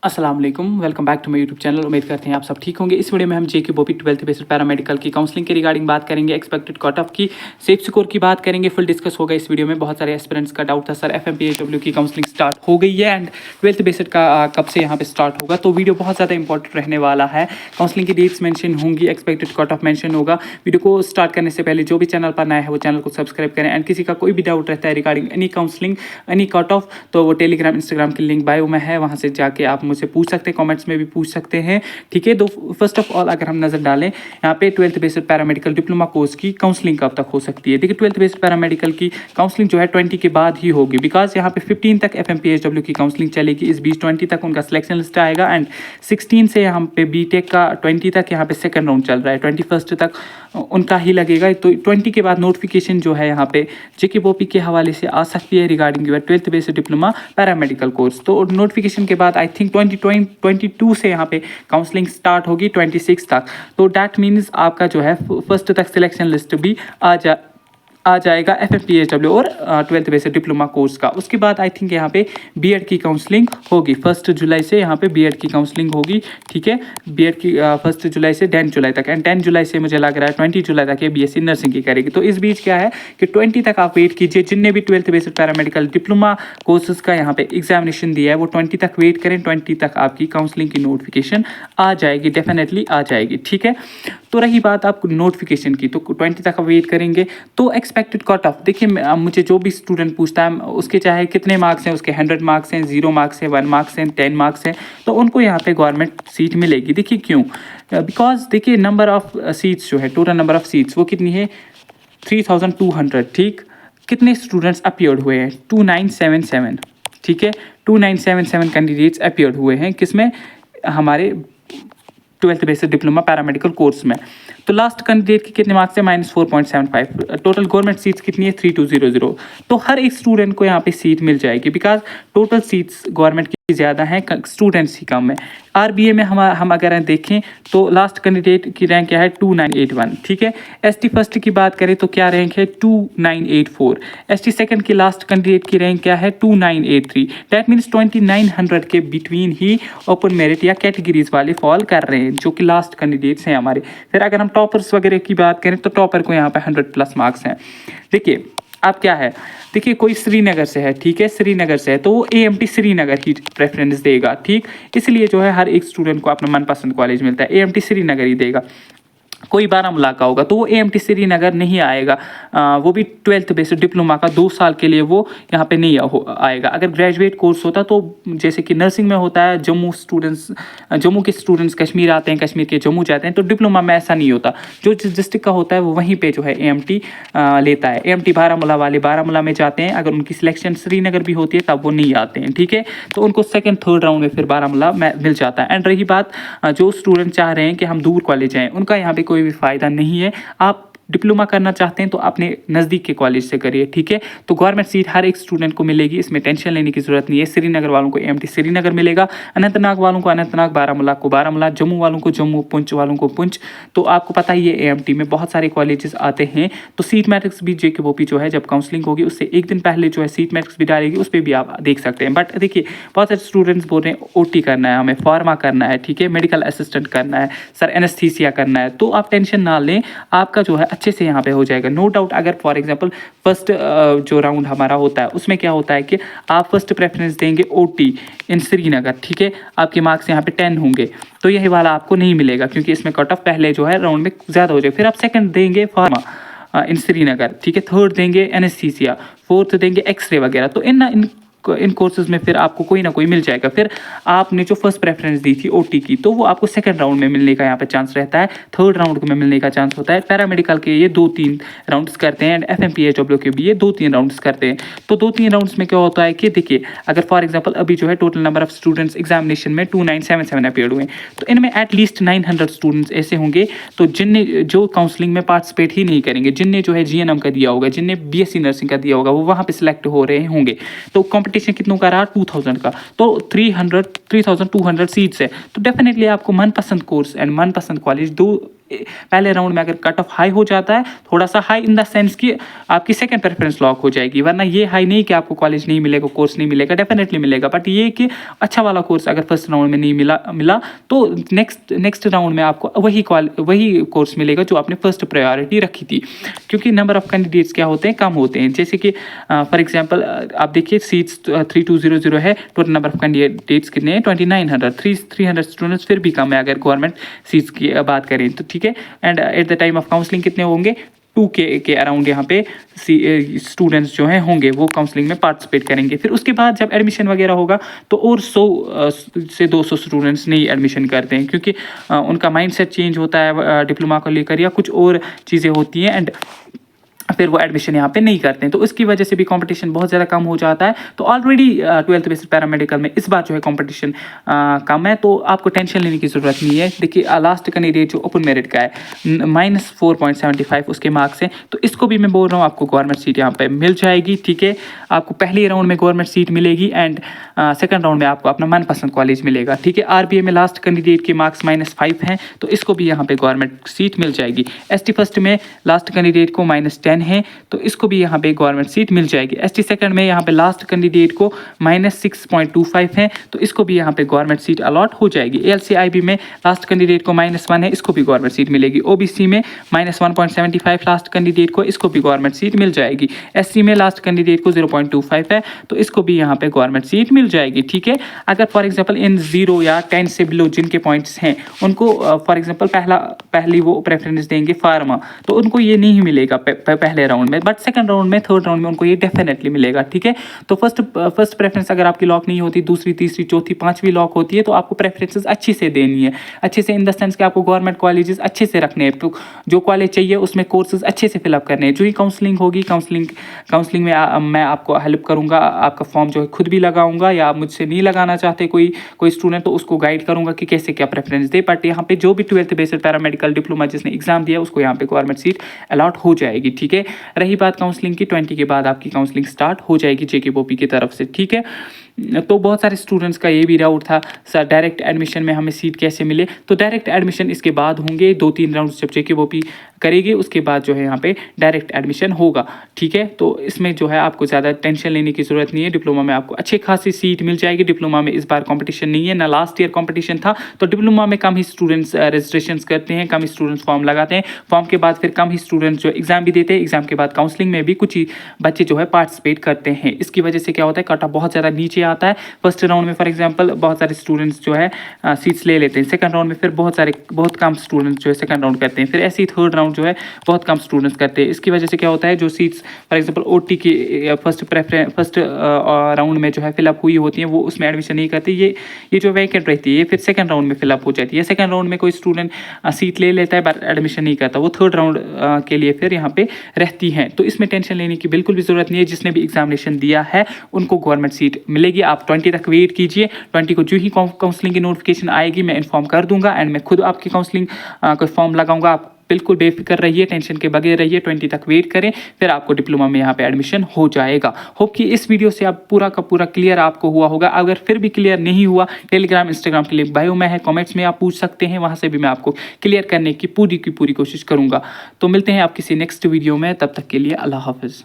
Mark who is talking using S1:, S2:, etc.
S1: अस्सलाम वालेकुम, welcome back to my YouTube channel. उम्मीद करते हैं आप सब ठीक होंगे। इस वीडियो में हम जेके बोपी 12th बेस्ड पैरामेडिकल की काउंसलिंग के रिगार्डिंग बात करेंगे, एक्सपेक्टेड कट ऑफ की, सेफ स्कोर की बात करेंगे, फुल डिस्कस होगा इस वीडियो में। बहुत सारे एस्पिरेंट्स का डाउट था सर एफएमपीएचडब्ल्यू की काउंसलिंग स्टार्ट हो गई है एंड 12th बेस्ड का कब से यहाँ पे स्टार्ट होगा, तो वीडियो बहुत ज़्यादा इंपॉर्टेंट रहने वाला है। काउंसलिंग की डेट्स मेंशन होंगी, एक्सपेक्टेड कट ऑफ मेंशन होगा। वीडियो को स्टार्ट करने से पहले जो भी चैनल पर नया है वो चैनल को सब्सक्राइब करें एंड किसी का कोई भी डाउट रहता है regarding any counselling any cut off, तो वो टेलीग्राम इंस्टाग्राम की लिंक बायो में है, वहाँ से जाके आप मुझसे पूछ सकते हैं, कमेंट्स में भी पूछ सकते हैं। ठीक है, तो फर्स्ट ऑफ ऑल अगर हम नजर डालें यहाँ पे 12th based paramedical diploma course की काउंसलिंग कब तक हो सकती है। देखिए 12th बेस्ड पैरामेडिकल की काउंसलिंग जो है 20 के बाद ही होगी, बिकॉज यहाँ पे 15 तक एफएमपीएचडब्ल्यू की काउंसलिंग चलेगी। इस बीच 20 तक उनका सिलेक्शन लिस्ट आएगा एंड 16 से यहाँ पे बीटेक का 20 तक यहाँ पे सेकंड राउंड चल रहा है, 21 तक उनका ही लगेगा। तो 20 के बाद नोटिफिकेशन जो है यहाँ पे जेके बोपी के हवाले से आ सकती है रिगार्डिंग जो है 12th based diploma paramedical course. तो नोटिफिकेशन के बाद आई थिंक 2022 से यहाँ पे काउंसलिंग स्टार्ट होगी 26 तक। तो डैट मीन्स आपका जो है फर्स्ट तक सिलेक्शन लिस्ट भी आ जाएगा एफएमपीएचडब्ल्यू और 12th बेस्ड डिप्लोमा कोर्स का। उसके बाद आई थिंक यहाँ पे बीएड की काउंसलिंग होगी 1 जुलाई से, यहाँ पे बीएड की काउंसलिंग होगी। ठीक है, बीएड की 1 जुलाई से 10 जुलाई तक एंड 10 जुलाई से मुझे लग रहा है 20 जुलाई तक ये बीएससी नर्सिंग की करेगी। तो इस बीच क्या है कि 20 तक आप वेट कीजिए। जिनने भी 12th based paramedical diploma courses का यहाँ पे एग्जामिनेशन दिया है वो 20 तक वेट करें। 20 तक आपकी काउंसलिंग की नोटिफिकेशन आ जाएगी, डेफिनेटली आ जाएगी। ठीक है, तो रही बात आप नोटिफिकेशन की, तो 20 तक वेट करेंगे। तो एक्सपेक्टेड कट ऑफ देखिए, मुझे जो भी स्टूडेंट पूछता है उसके चाहे कितने मार्क्स हैं, उसके 100 मार्क्स हैं, 0 मार्क्स हैं, 1 मार्क्स हैं, 10 मार्क्स हैं, तो उनको यहाँ पे गवर्नमेंट सीट मिलेगी। देखिए क्यों, बिकॉज देखिए नंबर ऑफ सीट्स जो है, टोटल नंबर ऑफ सीट्स वो कितनी है 3200। ठीक, कितने स्टूडेंट्स अपीयर्ड हुए हैं 2977। ठीक है, 2977 कैंडिडेट्स अपीयर्ड हुए हैं किसमें, हमारे 12th based diploma paramedical course में। तो लास्ट कैंडिडेट के कितने मार्क्स है -4.75। टोटल गवर्नमेंट सीट्स कितनी है 3200। तो हर एक स्टूडेंट को यहाँ पे सीट मिल जाएगी, बिकॉज टोटल सीट्स गवर्नमेंट की ज़्यादा हैं, स्टूडेंट्स ही कम है। आरबीए में हम अगर देखें तो लास्ट कैंडिडेट की रैंक क्या है 2981। ठीक है, एसटी फर्स्ट की बात करें तो क्या रैंक है 2984। एसटी सेकंड की लास्ट कैंडिडेट की रैंक क्या है 2983। डैट मीन्स 2900 के बिटवीन ही ओपन मेरिट या कैटेगरीज वाले फॉल कर रहे हैं, जो कि लास्ट कैंडिडेट्स हैं हमारे। फिर अगर हम टॉपर्स वगैरह की बात करें तो टॉपर को यहाँ पे 100+ मार्क्स हैं। देखिए अब क्या है, देखिए कोई श्रीनगर से है, ठीक है, श्रीनगर से है तो वो एएमटी श्रीनगर ही प्रेफरेंस देगा। ठीक, इसलिए जो है हर एक स्टूडेंट को अपना मनपसंद कॉलेज मिलता है, एएमटी श्रीनगर ही देगा। कोई बारामूला का होगा तो वो एएमटी श्रीनगर नहीं आएगा, वो भी 12th बेस्ड डिप्लोमा का 2 साल के लिए वो यहाँ पे नहीं आएगा। अगर ग्रेजुएट कोर्स होता तो जैसे कि नर्सिंग में होता है, जम्मू के स्टूडेंट्स कश्मीर आते हैं, कश्मीर के जम्मू जाते हैं, तो डिप्लोमा में ऐसा नहीं होता। जो जिस डिस्ट्रिक्ट का होता है वो वहीं पर जो है एएमटी लेता है। एएमटी बारामूला वाले बारामूला में जाते हैं, अगर उनकी सिलेक्शन श्रीनगर भी होती है तब वो नहीं आते हैं। ठीक है, तो उनको सेकेंड थर्ड राउंड में फिर बारामूला में मिल जाता है। एंड रही बात जो स्टूडेंट चाह रहे हैं कि हम दूर कॉलेज जाएँ, उनका यहाँ पे कोई भी फ़ायदा नहीं है। आप डिप्लोमा करना चाहते हैं तो अपने नज़दीक के कॉलेज से करिए। ठीक है, तो गवर्नमेंट सीट हर एक स्टूडेंट को मिलेगी, इसमें टेंशन लेने की ज़रूरत नहीं है। श्रीनगर वालों को एएमटी श्रीनगर मिलेगा, अनंतनाग वालों को अनंतनाग, बारामूला को बारामूला, जम्मू वालों को जम्मू, पुंछ वालों को पुंछ। तो आपको पता ही है एएमटी में बहुत सारे कॉलेजेस आते हैं। तो सीट मैट्रिक्स भी जेके बोपी जो है जब काउंसलिंग होगी उससे एक दिन पहले जो है सीट मैट्रिक्स भी डालेगी, उस पर भी आप देख सकते हैं। बट देखिए बहुत सारे स्टूडेंट्स बोल रहे हैं ओटी करना है, हमें फार्मा करना है, ठीक है, मेडिकल असिस्टेंट करना है, सर एनेस्थीसिया करना है, तो आप टेंशन ना लें, आपका जो है अच्छे से यहाँ पे हो जाएगा। नो डाउट अगर फॉर एग्जांपल फर्स्ट जो राउंड हमारा होता है उसमें क्या होता है कि आप फर्स्ट प्रेफरेंस देंगे ओटी इन श्रीनगर। ठीक है, आपके मार्क्स यहाँ पे 10 होंगे तो यही वाला आपको नहीं मिलेगा, क्योंकि इसमें कट ऑफ पहले जो है राउंड में ज़्यादा हो जाएगा। फिर आप सेकंड देंगे फार्मा इन श्रीनगर, ठीक है, थर्ड देंगे एनेस्थीसिया, फोर्थ देंगे एक्सरे वगैरह। तो इन कोर्सेज में फिर आपको कोई ना कोई मिल जाएगा। फिर आपने जो फर्स्ट प्रेफरेंस दी थी ओटी की तो वो आपको सेकंड राउंड में मिलने का यहाँ पे चांस रहता है, थर्ड राउंड में मिलने का चांस होता है। पैरामेडिकल के ये 2-3 राउंड्स करते हैं एंड एफएमपीएचडब्ल्यू के भी ये 2-3 राउंड्स करते हैं। तो 2-3 राउंड्स में क्या होता है कि देखिए अगर फॉर एग्जाम्पल अभी जो है total number of students examination में 2977 अपीयर्ड हुए, तो इनमें एटलीस्ट 900 स्टूडेंट्स ऐसे होंगे तो जिनने जो काउंसलिंग में पार्टिसिपेट ही नहीं करेंगे, जिनने जो है जीएनएम का दिया होगा, जिनने बीएससी नर्सिंग का दिया होगा, वो वहाँ पे सिलेक्ट हो रहे होंगे। तो कॉम्पिटिशन कितनों का रहा 2000 का, तो 3200 सीट्स है। तो डेफिनेटली आपको मनपसंद कोर्स एंड मनपसंद कॉलेज पहले राउंड में अगर कट ऑफ हाई हो जाता है, थोड़ा सा हाई इन द सेंस कि आपकी सेकंड प्रेफरेंस लॉक हो जाएगी, वरना ये हाई नहीं कि आपको कॉलेज नहीं मिलेगा, कोर्स नहीं मिलेगा, डेफिनेटली मिलेगा, बट ये कि अच्छा वाला कोर्स अगर फर्स्ट राउंड में नहीं मिला तो नेक्स्ट राउंड में आपको वही कोर्स मिलेगा जो आपने फर्स्ट प्रायोरिटी रखी थी, क्योंकि नंबर ऑफ कैंडिडेट्स क्या होते हैं, कम होते हैं। जैसे कि फॉर एग्जांपल आप देखिए सीट्स 3200 है, टोटल नंबर ऑफ कैंडिडेट्स कितने हैं 2900, 300 स्टूडेंट्स फिर भी कम है अगर गवर्नमेंट सीट्स की बात करें तो, ठीक है। And at the time of counselling कितने होंगे, 2K के अराउंड यहाँ पे स्टूडेंट्स जो हैं होंगे वो काउंसलिंग में पार्टिसिपेट करेंगे। फिर उसके बाद जब एडमिशन वगैरह होगा तो और 100 से 200 स्टूडेंट्स नहीं एडमिशन करते हैं, क्योंकि उनका माइंडसेट चेंज होता है डिप्लोमा को लेकर या कुछ और चीज़ें होती हैं, एंड फिर वो एडमिशन यहाँ पे नहीं करते हैं, तो उसकी वजह से भी कंपटीशन बहुत ज़्यादा कम हो जाता है। तो ऑलरेडी 12th बेसिस पैरामेडिकल में इस बार जो है कंपटीशन कम है, तो आपको टेंशन लेने की ज़रूरत नहीं है। देखिए लास्ट कैंडिडेट जो ओपन मेरिट का है -4.75 उसके मार्क्स हैं, तो इसको भी मैं बोल रहा हूँ आपको गवर्नमेंट सीट यहाँ पे मिल जाएगी, ठीक है। आपको पहले राउंड में गवर्नमेंट सीट मिलेगी एंड सेकंड राउंड में आपको अपना मनपसंद कॉलेज मिलेगा, ठीक है। RBA में लास्ट कैंडिडेट के मार्क्स -5 हैं, तो इसको भी यहाँ पे गवर्नमेंट सीट मिल जाएगी। ST फर्स्ट में लास्ट कैंडिडेट को -10 है, तो इसको भी यहाँ पे गवर्नमेंट सीट मिल जाएगी। ST सेकंड में यहाँ पे लास्ट कैंडिडेट को -6.25 है, तो इसको भी यहाँ पे गवर्नमेंट सीट अलॉट हो जाएगी। ALCIB में लास्ट कैंडिडेट को -1 है, इसको भी गवर्नमेंट सीट मिलेगी। OBC में -1.75 लास्ट कैंडिडेट को, इसको भी गवर्नमेंट सीट मिल जाएगी। SC में लास्ट कैंडिडेट को 0.25 है, तो इसको भी यहाँ पे गवर्नमेंट सीट मिल जाएगी, ठीक है। अगर फॉर एग्जाम्पल इन 0 या 10 से बिलो जिनके पॉइंट्स हैं उनको फॉर एग्जाम्पल पहली वो प्रेफरेंस देंगे फार्मा, तो उनको ये नहीं मिलेगा पहले राउंड में, बट सेकंड राउंड में, थर्ड राउंड में उनको ये डेफिनेटली मिलेगा, ठीक है। तो फर्स्ट प्रेफरेंस अगर आपकी लॉक नहीं होती, दूसरी, तीसरी, चौथी, पांचवी लॉक होती है, तो आपको प्रेफरेंसेस अच्छी से देनी है, अच्छे से इन द सेंस कि आपको गवर्नमेंट कॉलेजेस अच्छे से रखने हैं, तो जो कॉलेज चाहिए उसमें कोर्सेज अच्छे से फिलअप करने हैं। जो ही काउंसलिंग होगी, काउंसलिंग में मैं आपको हेल्प करूँगा, आपका फॉर्म जो है खुद भी लगाऊंगा, या आप मुझसे नहीं लगाना चाहते कोई स्टूडेंट, तो उसको गाइड करूँगा कि कैसे क्या प्रेफरेंस दे। बट यहाँ पे जो भी 12th बेसिस पैरामेडिकल डिप्लोमा जिसने एग्जाम दिया उसको यहाँ पे गवर्नमेंट सीट अलॉट हो जाएगी, ठीक है। रही बात काउंसलिंग की, 20 के बाद आपकी काउंसलिंग स्टार्ट हो जाएगी JKBOP की तरफ से, ठीक है। तो बहुत सारे स्टूडेंट्स का ये भी डाउट था सर डायरेक्ट एडमिशन में हमें सीट कैसे मिले, तो डायरेक्ट एडमिशन इसके बाद होंगे, 2-3 राउंड जब JKBOP करेगी उसके बाद जो है यहाँ पे डायरेक्ट एडमिशन होगा, ठीक है। तो इसमें जो है आपको ज़्यादा टेंशन लेने की ज़रूरत नहीं है। डिप्लोमा में आपको अच्छी खासी सीट मिल जाएगी। डिप्लोमा में इस बार कंपटीशन नहीं है, ना लास्ट ईयर कंपटीशन था, तो डिप्लोमा में कम ही स्टूडेंट्स रजिस्ट्रेशन करते हैं, कम ही स्टूडेंट्स फॉर्म लगाते हैं, फॉर्म के बाद फिर कम ही स्टूडेंट्स जो एग्जाम भी देते हैं, एग्जाम के बाद काउंसलिंग में भी कुछ ही बच्चे जो है पार्टिसिपेट करते हैं। इसकी वजह से क्या होता है, कट ऑफ बहुत ज़्यादा नीचे आता है। फर्स्ट राउंड में फॉर एग्जाम्पल बहुत सारे स्टूडेंट्स जो है सीट्स ले लेते हैं, सेकंड राउंड में फिर बहुत कम स्टूडेंट्स जो है सेकंड राउंड करते हैं, फिर ऐसे ही थर्ड राउंड जो है बहुत कम स्टूडेंट्स करते हैं। इसकी वजह से क्या होता है, जो सीट्स फॉर एग्जांपल OT की फर्स्ट राउंड में जो है फिलअप हुई होती हैं वो उसमें एडमिशन नहीं करते, ये जो वैकेंट रहती है ये फिर सेकंड राउंड में फिलअप हो जाती है। सेकंड राउंड में कोई स्टूडेंट सीट ले लेता है बट एडमिशन नहीं करता, वो थर्ड राउंड के लिए फिर यहाँ पे रहती हैं। तो इसमें टेंशन लेने की बिल्कुल भी ज़रूरत नहीं है। जिसने भी एग्जामिनेशन दिया है उनको गवर्नमेंट सीट मिलेगी। आप 20 तक वेट कीजिए, 20 को जो ही काउंसलिंग की नोटिफिकेशन आएगी मैं इन्फॉर्म कर दूंगा, एंड मैं खुद आपकी काउंसलिंग का फॉर्म लगाऊंगा। आप बिल्कुल बेफिक्र रहिए, टेंशन के बगैर रहिए, 20 तक वेट करें, फिर आपको डिप्लोमा में यहाँ पे एडमिशन हो जाएगा। होप कि इस वीडियो से आप पूरा का पूरा क्लियर आपको हुआ होगा। अगर फिर भी क्लियर नहीं हुआ, टेलीग्राम इंस्टाग्राम के लिंक बायो में है, कमेंट्स में आप पूछ सकते हैं, वहाँ से भी मैं आपको क्लियर करने की पूरी कोशिश करूँगा। तो मिलते हैं आप किसी नेक्स्ट वीडियो में, तब तक के लिए अल्लाह हाफिज़।